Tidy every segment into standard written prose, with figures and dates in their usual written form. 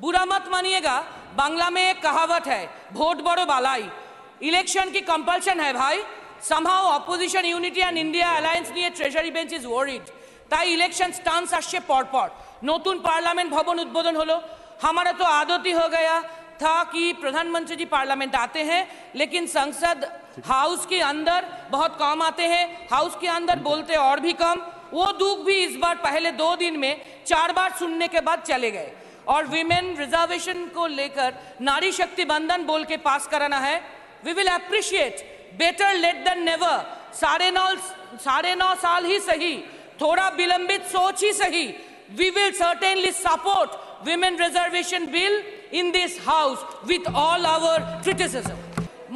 बुरा मत मानिएगा, बांग्ला में एक कहावत है, भोट बड़ो बालाई। इलेक्शन की कंपल्शन है भाई। somehow opposition unity and India alliance নিয়ে ট্রেজারি বেঞ্চ ইজ ওয়ারিড। তাই ইলেকশন স্টান্স আসছে পরপর। নতুন পার্লামেंट भवन उद्बोधन হলো। हमारा तो आदत ही हो गया था कि प्रधानमंत्री जी पार्लियामेंट आते हैं, लेकिन संसद हाउस के अंदर बहुत कम आते हैं, हाउस के अंदर बोलते और भी कम। वो दुख भी इस बार पहले 2 दिन में 4 बार सुनने के बाद चले गए। और विमेन रिजर्वेशन को लेकर नारी शक्ति बंधन बोल के पास कराना है। We will appreciate, better late than never. 9.5 साल ही सही, थोड़ा विलंबित सोच ही सही। We will certainly support women reservation bill in this house with all our criticism.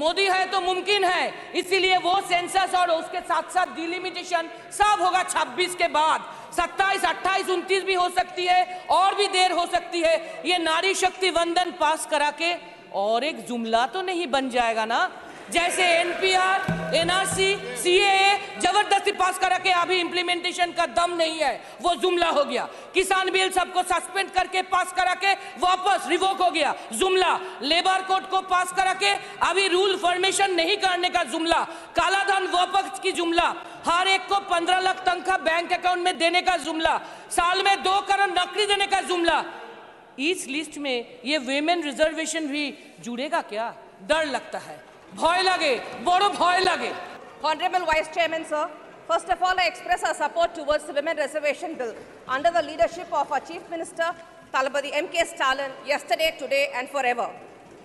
Modi है तो मुमकिन है, इसीलिए वो सेंसस और उसके साथ साथ डिलिमिटेशन सब होगा 26 के बाद। 27, 28, 29 भी हो सकती है और भी देर हो सकती है। ये नारी शक्ति वंदन पास करा के और एक जुमला तो नहीं बन जाएगा ना, जैसे एनपीआर, एनआरसी, सीएए जबरदस्ती पास करा के अभी इंप्लीमेंटेशन का दम नहीं है, वो जुमला हो गया। किसान बिल सबको सस्पेंड करके पास करा के वापस रिवोक हो गया, जुमला। लेबर कोड को पास करा के अभी रूल फॉर्मेशन नहीं करने का जुमला। कालाधन विपक्ष की जुमला। हर एक को 15 लाख तनख्वाह बैंक अकाउंट में देने का जुमला। साल में 2 करोड़ नौकरी देने का जुमला। इस लिस्ट में ये विमेन रिजर्वेशन भी जुड़ेगा क्या? डर लगता है, भय लगे, बड़ो भय लगे। Honorable Vice Chairman, sir, first of all, I express our support towards the Women Reservation Bill under the leadership of our Chief Minister, Thalapathy M.K. Stalin, yesterday, today, and forever.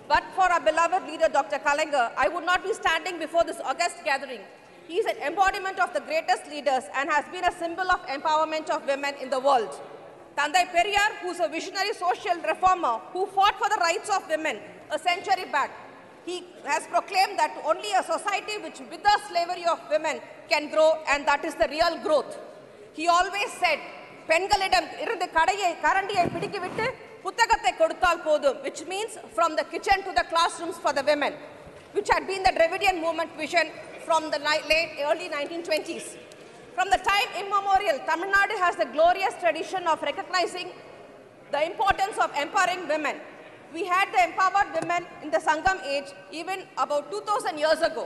But for our beloved leader, Dr. Kalaignar, I would not be standing before this august gathering. He is an embodiment of the greatest leaders and has been a symbol of empowerment of women in the world. Thandai Periyar, who is a visionary social reformer who fought for the rights of women a century back, he has proclaimed that only a society which with the slavery of women can grow, and that is the real growth. He always said, பெண்களிடம் இருந்து கரண்டியை பிடிக்கிவிட்டு புத்தகத்தை கொடுத்தால் போதும், which means from the kitchen to the classrooms for the women, which had been the Dravidian movement vision from the early 1920s. From the time immemorial, Tamil Nadu has the glorious tradition of recognizing the importance of empowering women. We had the empowered women in the Sangam age even about 2000 years ago.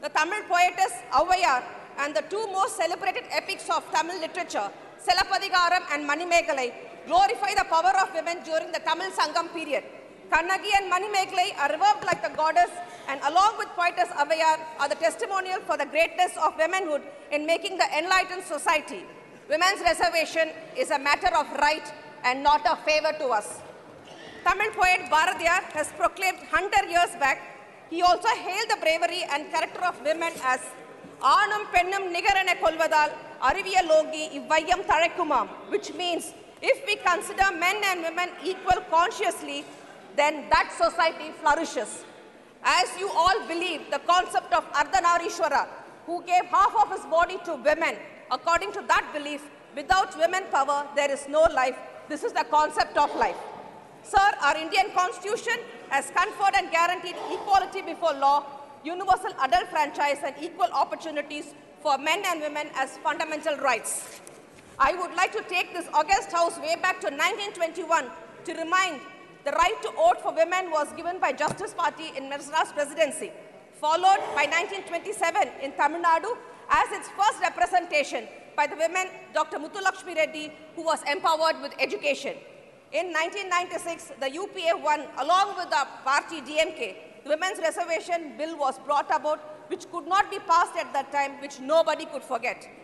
The Tamil poetess Avvaiyar and the 2 most celebrated epics of Tamil literature, Silappatikaram and Manimekalai, glorify the power of women during the Tamil Sangam period. Kannagi and Manimekalai are revered like the goddess, and along with poetess Avvaiyar are the testimonial for the greatness of womanhood in making the enlightened society. Women's reservation is a matter of right and not a favor to us. Tamil poet Bharatiyar has proclaimed 100 years back. He also hailed the bravery and character of women as Aanum Pennum Nigarana Kolvadal Ariviyalogi Ivvayam Thalaikumam, which means if we consider men and women equal consciously, then that society flourishes. As you all believe the concept of Ardhanarishwara, who gave half of his body to women, according to that belief, without women power, there is no life. This is the concept of life. Sir, our Indian Constitution has conferred and guaranteed equality before law, universal adult franchise, and equal opportunities for men and women as fundamental rights. I would like to take this august house way back to 1921 to remind the right to vote for women was given by Justice Party in Madras presidency, followed by 1927 in Tamil Nadu as its first representation by the women Dr. Muthulakshmi Reddy, who was empowered with education. In 1996, the UPA won along with the party DMK. The Women's Reservation Bill was brought about, which could not be passed at that time, which nobody could forget.